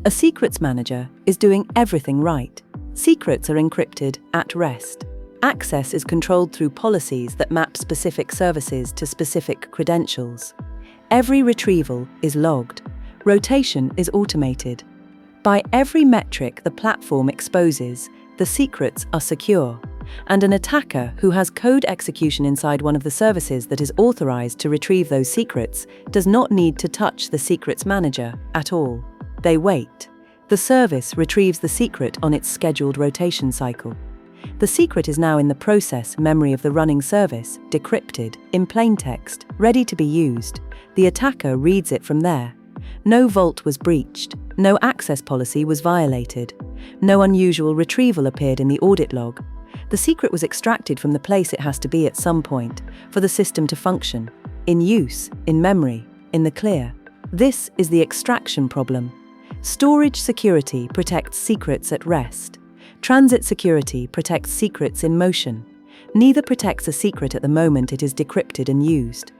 A secrets manager is doing everything right. Secrets are encrypted at rest. Access is controlled through policies that map specific services to specific credentials. Every retrieval is logged. Rotation is automated. By every metric the platform exposes, the secrets are secure. And an attacker who has code execution inside one of the services that is authorized to retrieve those secrets does not need to touch the secrets manager at all. They wait. The service retrieves the secret on its scheduled rotation cycle. The secret is now in the process memory of the running service, decrypted, in plaintext, ready to be used. The attacker reads it from there. No vault was breached. No access policy was violated. No unusual retrieval appeared in the audit log. The secret was extracted from the place it has to be at some point for the system to function. In use, in memory, in the clear. This is the extraction problem. Storage security protects secrets at rest. Transit security protects secrets in motion. Neither protects a secret at the moment it is decrypted and used.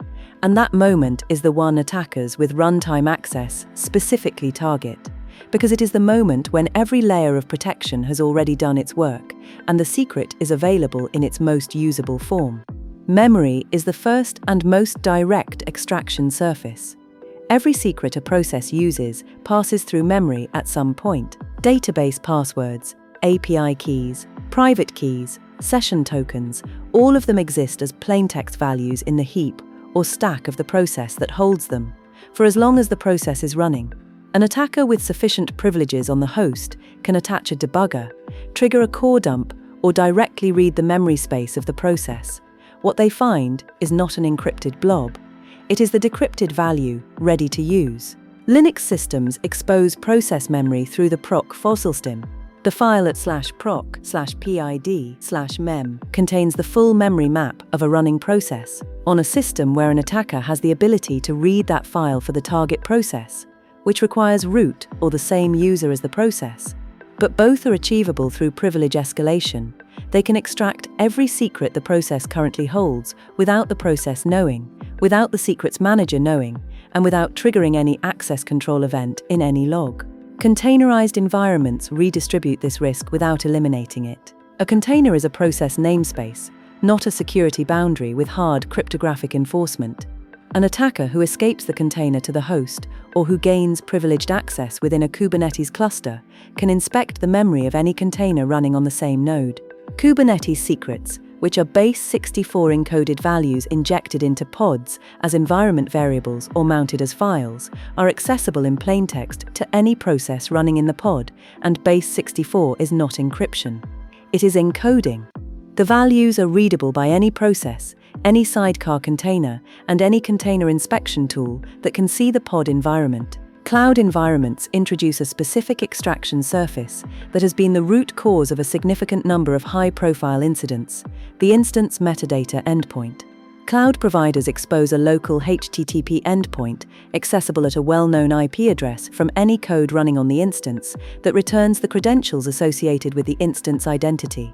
And that moment is the one attackers with runtime access specifically target, because it is the moment when every layer of protection has already done its work, and the secret is available in its most usable form. Memory is the first and most direct extraction surface. Every secret a process uses passes through memory at some point. Database passwords, API keys, private keys, session tokens, all of them exist as plaintext values in the heap or stack of the process that holds them, for as long as the process is running. An attacker with sufficient privileges on the host can attach a debugger, trigger a core dump, or directly read the memory space of the process. What they find is not an encrypted blob. It is the decrypted value, ready to use. Linux systems expose process memory through the proc filesystem. The file at /proc/pid/mem contains the full memory map of a running process on a system where an attacker has the ability to read that file for the target process, which requires root or the same user as the process. But both are achievable through privilege escalation. They can extract every secret the process currently holds without the process knowing, without the secrets manager knowing, and without triggering any access control event in any log. Containerized environments redistribute this risk without eliminating it. A container is a process namespace, not a security boundary with hard cryptographic enforcement. An attacker who escapes the container to the host or who gains privileged access within a Kubernetes cluster can inspect the memory of any container running on the same node. Kubernetes secrets, which are base 64 encoded values injected into pods as environment variables or mounted as files, are accessible in plaintext to any process running in the pod, and base 64 is not encryption. It is encoding. The values are readable by any process, any sidecar container, and any container inspection tool that can see the pod environment. Cloud environments introduce a specific extraction surface that has been the root cause of a significant number of high-profile incidents, the instance metadata endpoint. Cloud providers expose a local HTTP endpoint accessible at a well-known IP address from any code running on the instance that returns the credentials associated with the instance identity.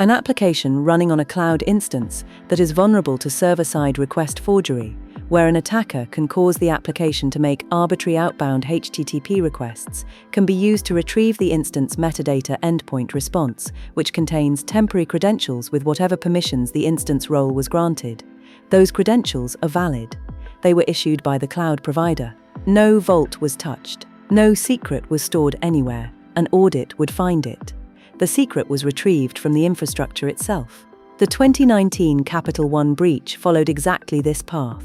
An application running on a cloud instance that is vulnerable to server-side request forgery, where an attacker can cause the application to make arbitrary outbound HTTP requests, can be used to retrieve the instance metadata endpoint response, which contains temporary credentials with whatever permissions the instance role was granted. Those credentials are valid. They were issued by the cloud provider. No vault was touched. No secret was stored anywhere. An audit would find it. The secret was retrieved from the infrastructure itself. The 2019 Capital One breach followed exactly this path.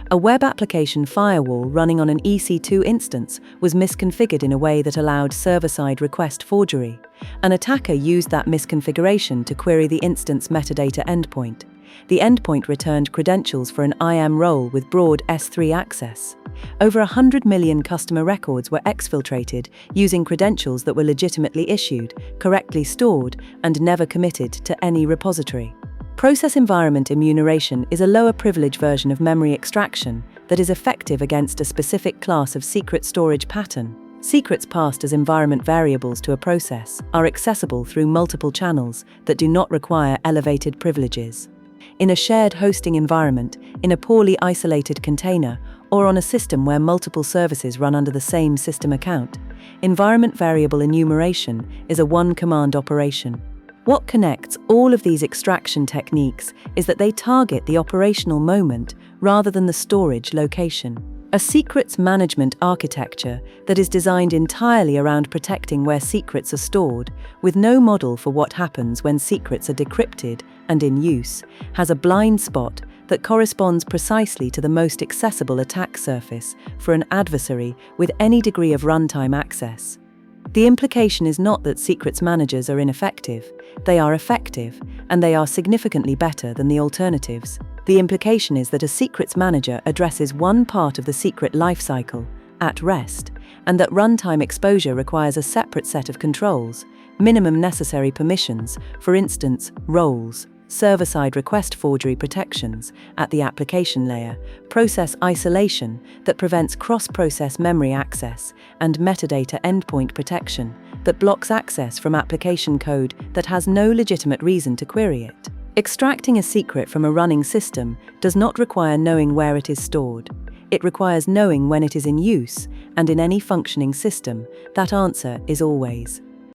A web application firewall running on an EC2 instance was misconfigured in a way that allowed server-side request forgery. An attacker used that misconfiguration to query the instance metadata endpoint. The endpoint returned credentials for an IAM role with broad S3 access. Over 100 million customer records were exfiltrated using credentials that were legitimately issued, correctly stored, and never committed to any repository. Process environment enumeration is a lower privilege version of memory extraction that is effective against a specific class of secret storage pattern. Secrets passed as environment variables to a process are accessible through multiple channels that do not require elevated privileges. In a shared hosting environment, in a poorly isolated container, or on a system where multiple services run under the same system account, environment variable enumeration is a one-command operation. What connects all of these extraction techniques is that they target the operational moment rather than the storage location. A secrets management architecture that is designed entirely around protecting where secrets are stored, with no model for what happens when secrets are decrypted and in use, has a blind spot that corresponds precisely to the most accessible attack surface for an adversary with any degree of runtime access. The implication is not that secrets managers are ineffective. They are effective, and they are significantly better than the alternatives. The implication is that a secrets manager addresses one part of the secret lifecycle, at rest, and that runtime exposure requires a separate set of controls, minimum necessary permissions, for instance, roles, server-side request forgery protections at the application layer, process isolation that prevents cross-process memory access, and metadata endpoint protection that blocks access from application code that has no legitimate reason to query it. Extracting a secret from a running system does not require knowing where it is stored. It requires knowing when it is in use, and in any functioning system, that answer is always.